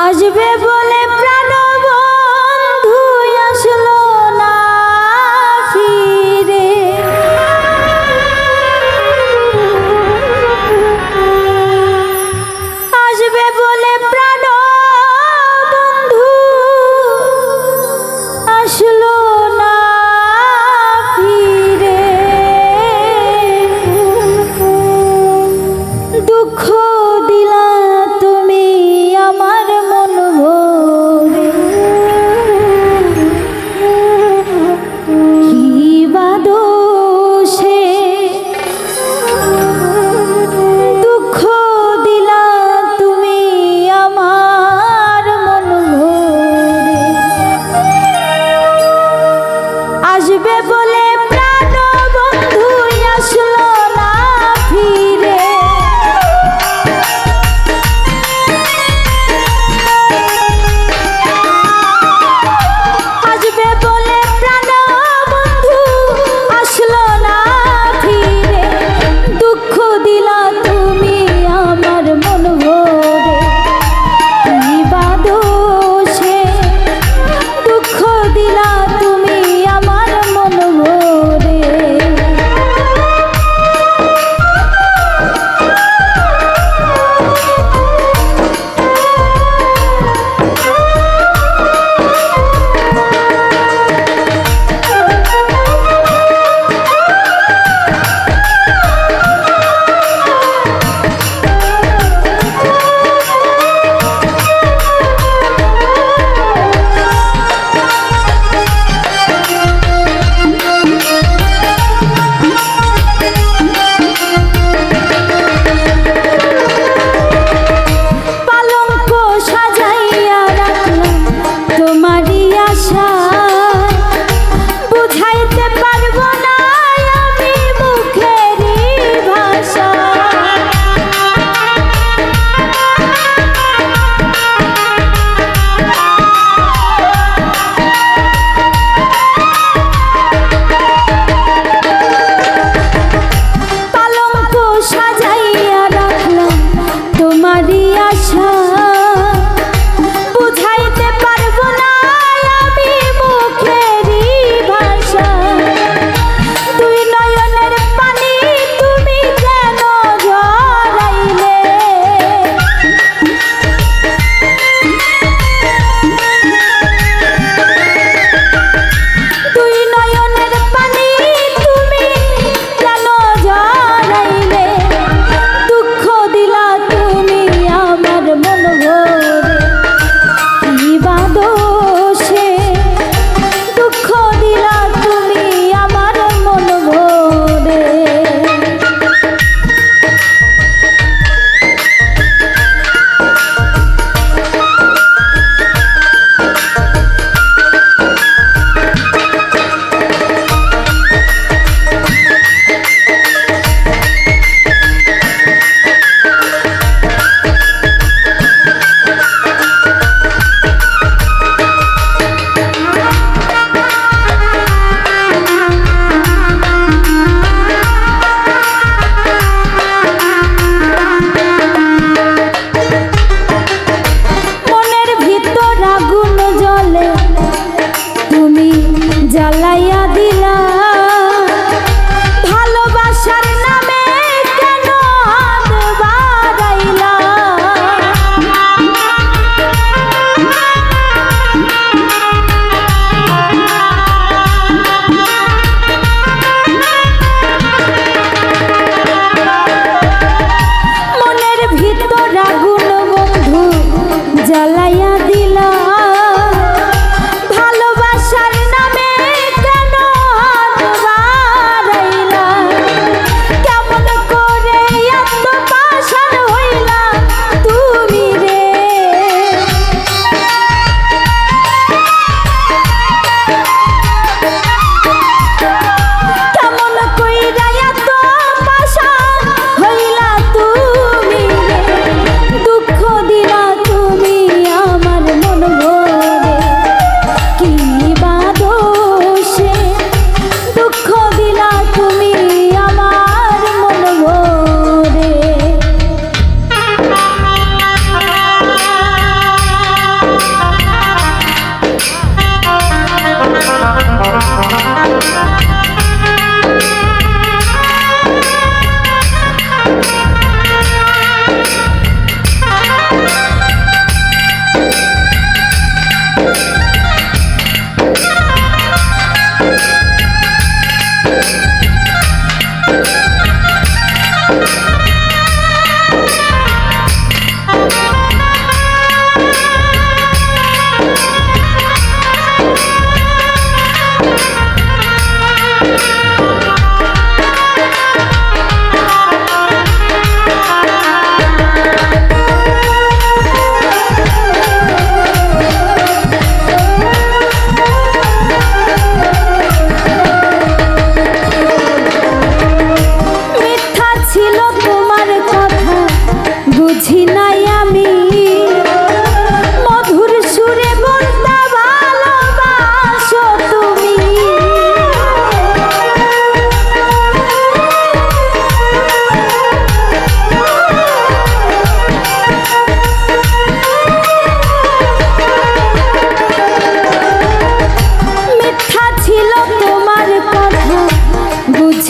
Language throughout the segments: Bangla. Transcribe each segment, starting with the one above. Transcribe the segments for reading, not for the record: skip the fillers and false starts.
আসবে বলে প্রাণ বন্ধু আসলো না ফিরে, আসবে বলে প্রাণ বন্ধু আসলো না ফিরে, দুঃখ দিলা তুমি আমার মন ভরে, কি বা দোষে দুঃখ দিলা তুমি আমার মন ভরে, আসবে বলে প্রাণ বন্ধু আসলো না ফিরে, আসবে বলে প্রাণ বন্ধু আসলো না ফিরে, দুঃখ দিলা তুমি আমার মন ভরে, কি বা দোষে দুঃখ দিলা তুমি আমার মন ভরে। পালঙ্ক সাজাইয়া রাখলাম তোমারই আশায়, বুঝাইতে পারবো না আমি মুখেরই ভাষা, পালঙ্ক সাজাইয়া রাখলাম তোমারই আশা, বুঝাইতে পারবো না আমি মুখেরই ভাষা, দুই নয়নের পানি তুমি কেন ঝরাইলে, দুই নয়নের পানি তুমি কেন ঝরাইলে, দুঃখ দিলা তুমি আমার মন ভরে, কি বা দোষে দুঃখ দিলা তুমি আমার মন ভরে। মনের ভিতর আগুন জ্বলে তুমি জ্বালাইয়া দিলা, ভালোবাসার নামে কেন হাত বাড়াইলা, মনের ভিতর আগুন বন্ধু জ্বালাইয়া দিলা, ভালোবাসার নামে কেন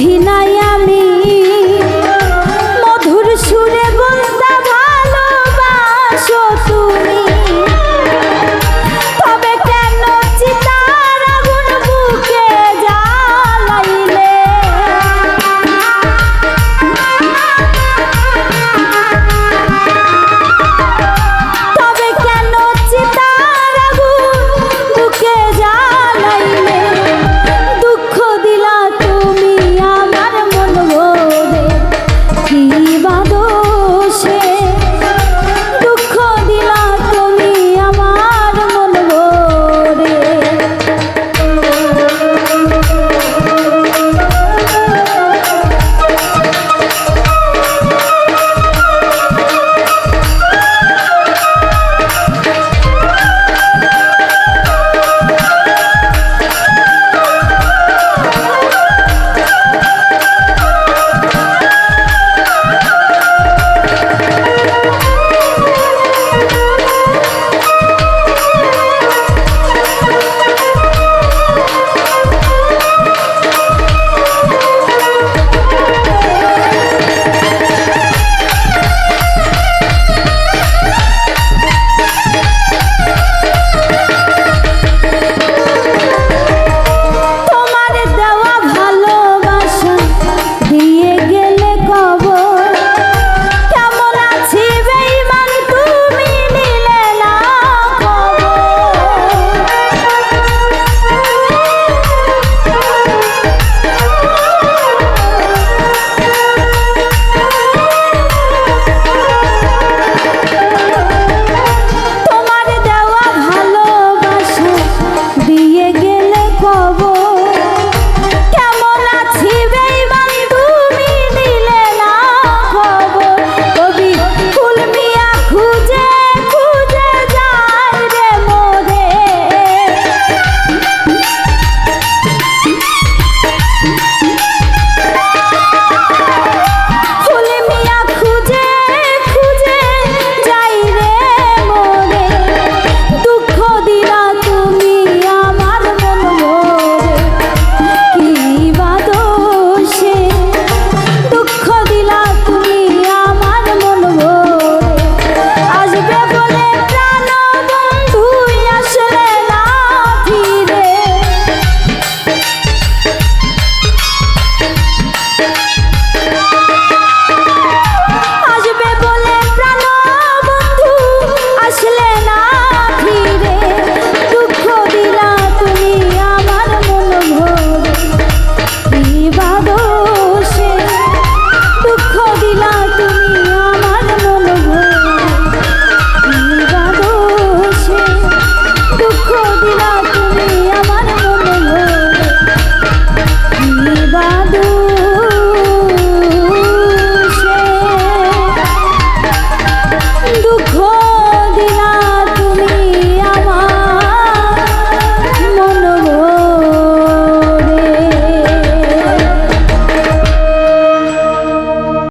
বুঝি নাই আমি মধুর সুরে বলতে ভালোবাসো তুমি, তবে কেন চিতার আগুন বুকে জ্বালাইলে? তবে কেন চিতার আগুন বুকে জ্বালাইলে? দুঃখ দিলা তুমি আমার মন ভরে, কি বা দোষে? দুঃখ দিলা তুমি আমার মন ভরে। দিয়ে গেলে কব